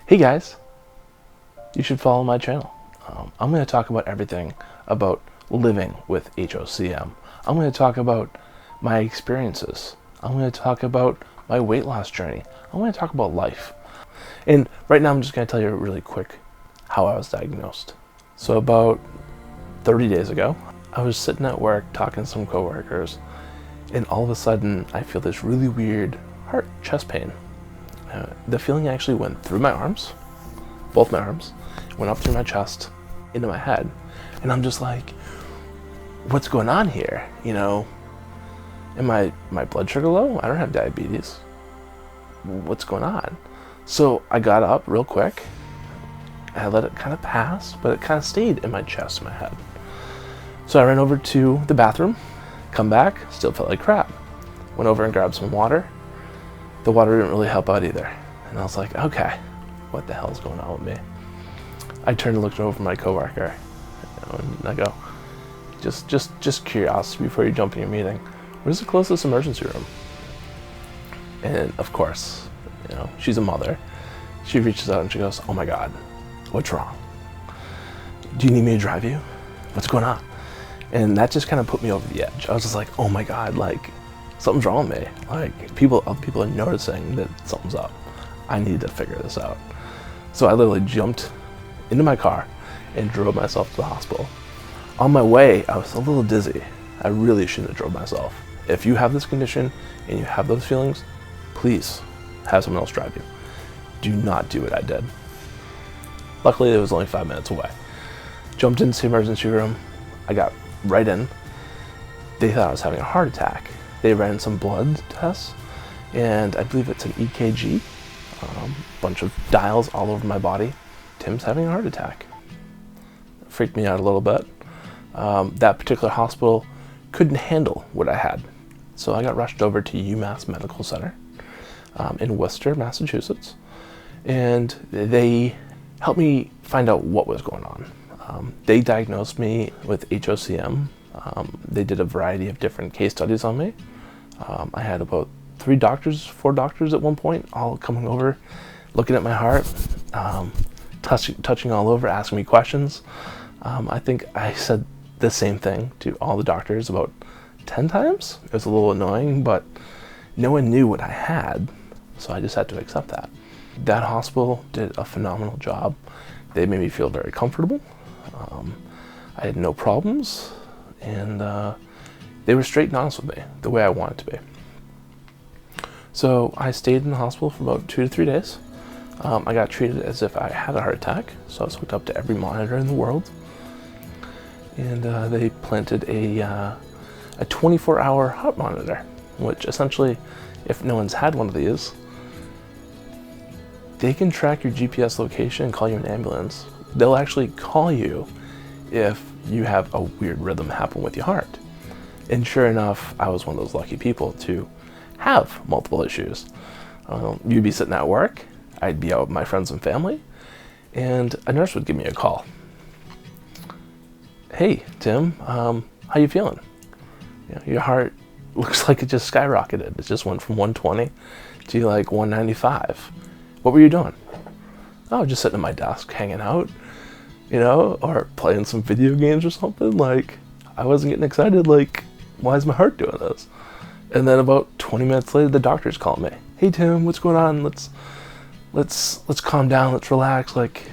Hey guys, you should follow my channel. I'm going to talk about everything about living with HOCM. I'm going to talk about my experiences. I'm going to talk about my weight loss journey. I'm going to talk about life. And right now I'm just going to tell you really quick how I was diagnosed. So about 30 days ago, I was sitting at work talking to some coworkers, and all of a sudden I feel this really weird chest pain. The feeling actually went through my arms, both my arms, went up through my chest, into my head, and I'm just like, what's going on here? You know, am my blood sugar low? I don't have diabetes. What's going on? So I got up real quick. I let it kind of pass, but it kind of stayed in my chest, my head. So I ran over to the bathroom, come back, still felt like crap. Went over and grabbed some water. The water didn't really help out either. And I was like, okay, what the hell's going on with me? I turned and looked over at my coworker, and I go, just curiosity before you jump in your meeting, where's the closest emergency room? And of course, she's a mother. She reaches out and she goes, oh my God, what's wrong? Do you need me to drive you? What's going on? And that just kind of put me over the edge. I was just like, oh my God, like something's wrong with me. Like other people are noticing that something's up. I need to figure this out. So I literally jumped into my car and drove myself to the hospital. On my way, I was a little dizzy. I really shouldn't have drove myself. If you have this condition and you have those feelings, please have someone else drive you. Do not do what I did. Luckily, it was only 5 minutes away. Jumped into the emergency room. I got right in. They thought I was having a heart attack. They ran some blood tests, and I believe it's an EKG. Bunch of dials all over my body. Tim's having a heart attack. It freaked me out a little bit. That particular hospital couldn't handle what I had. So I got rushed over to UMass Medical Center in Worcester, Massachusetts. And they helped me find out what was going on. They diagnosed me with HOCM. They did a variety of different case studies on me. I had about 4 doctors at one point, all coming over, looking at my heart, touching all over, asking me questions. I think I said the same thing to all the doctors about 10 times. It was a little annoying, but no one knew what I had, so I just had to accept that. That hospital did a phenomenal job. They made me feel very comfortable. I had no problems, and they were straight and honest with me, the way I wanted to be. So I stayed in the hospital for about 2 to 3 days. I got treated as if I had a heart attack, so I was hooked up to every monitor in the world. And they planted a 24-hour heart monitor, which essentially, if no one's had one of these, they can track your GPS location and call you an ambulance. They'll actually call you if you have a weird rhythm happen with your heart. And sure enough, I was one of those lucky people to have multiple issues. You'd be sitting at work, I'd be out with my friends and family, and a nurse would give me a call. Hey, Tim, how you feeling? Your heart looks like it just skyrocketed. It just went from 120 to like 195. What were you doing? Oh, just sitting at my desk, hanging out, or playing some video games or something. Like, I wasn't getting excited, like, why is my heart doing this? And then about 20 minutes later, the doctor's calling me. Hey Tim, what's going on? Let's calm down, let's relax, like,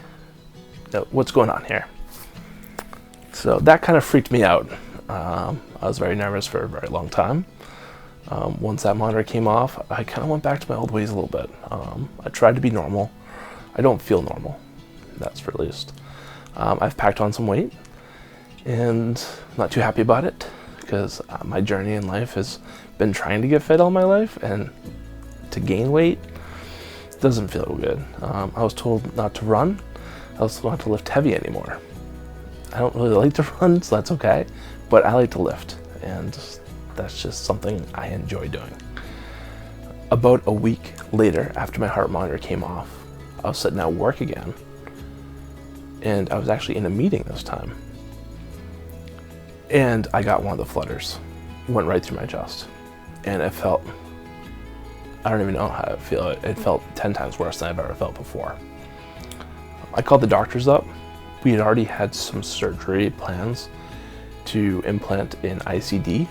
what's going on here? So that kind of freaked me out. I was very nervous for a very long time. Once that monitor came off, I kind of went back to my old ways a little bit. I tried to be normal. I don't feel normal, that's for least. I've packed on some weight, and I'm not too happy about it, because my journey in life has been trying to get fit all my life, and to gain weight doesn't feel good. I was told not to run. I was told not to lift heavy anymore. I don't really like to run, so that's okay, but I like to lift, and that's just something I enjoy doing. About a week later, after my heart monitor came off, I was sitting at work again, and I was actually in a meeting this time. And I got one of the flutters. It went right through my chest. And it felt, I don't even know how to feel. It felt 10 times worse than I've ever felt before. I called the doctors up. We had already had some surgery plans to implant an ICD.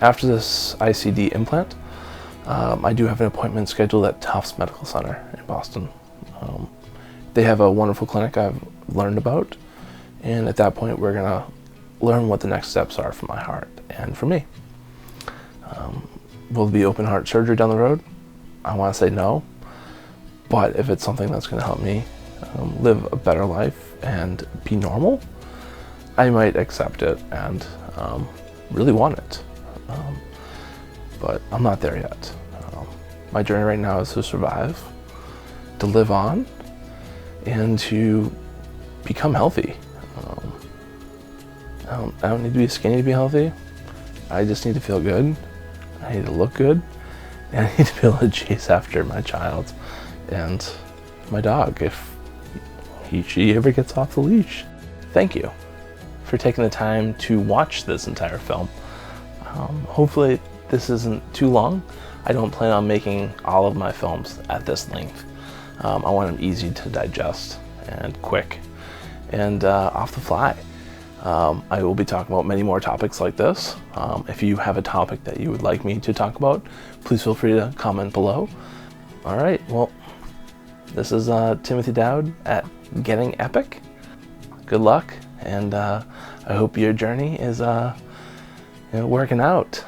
After this ICD implant, I do have an appointment scheduled at Tufts Medical Center in Boston. They have a wonderful clinic I've learned about, and at that point we're gonna learn what the next steps are for my heart and for me. Will there be open heart surgery down the road? I want to say no, but if it's something that's going to help me live a better life and be normal, I might accept it and really want it. But I'm not there yet. My journey right now is to survive, to live on, and to become healthy. I don't need to be skinny to be healthy. I just need to feel good. I need to look good. And I need to be able to chase after my child and my dog if she ever gets off the leash. Thank you for taking the time to watch this entire film. Hopefully this isn't too long. I don't plan on making all of my films at this length. I want them easy to digest and quick and off the fly. I will be talking about many more topics like this. If you have a topic that you would like me to talk about, please feel free to comment below. All right, well, this is Timothy Dowd at Getting Epic. Good luck, and I hope your journey is working out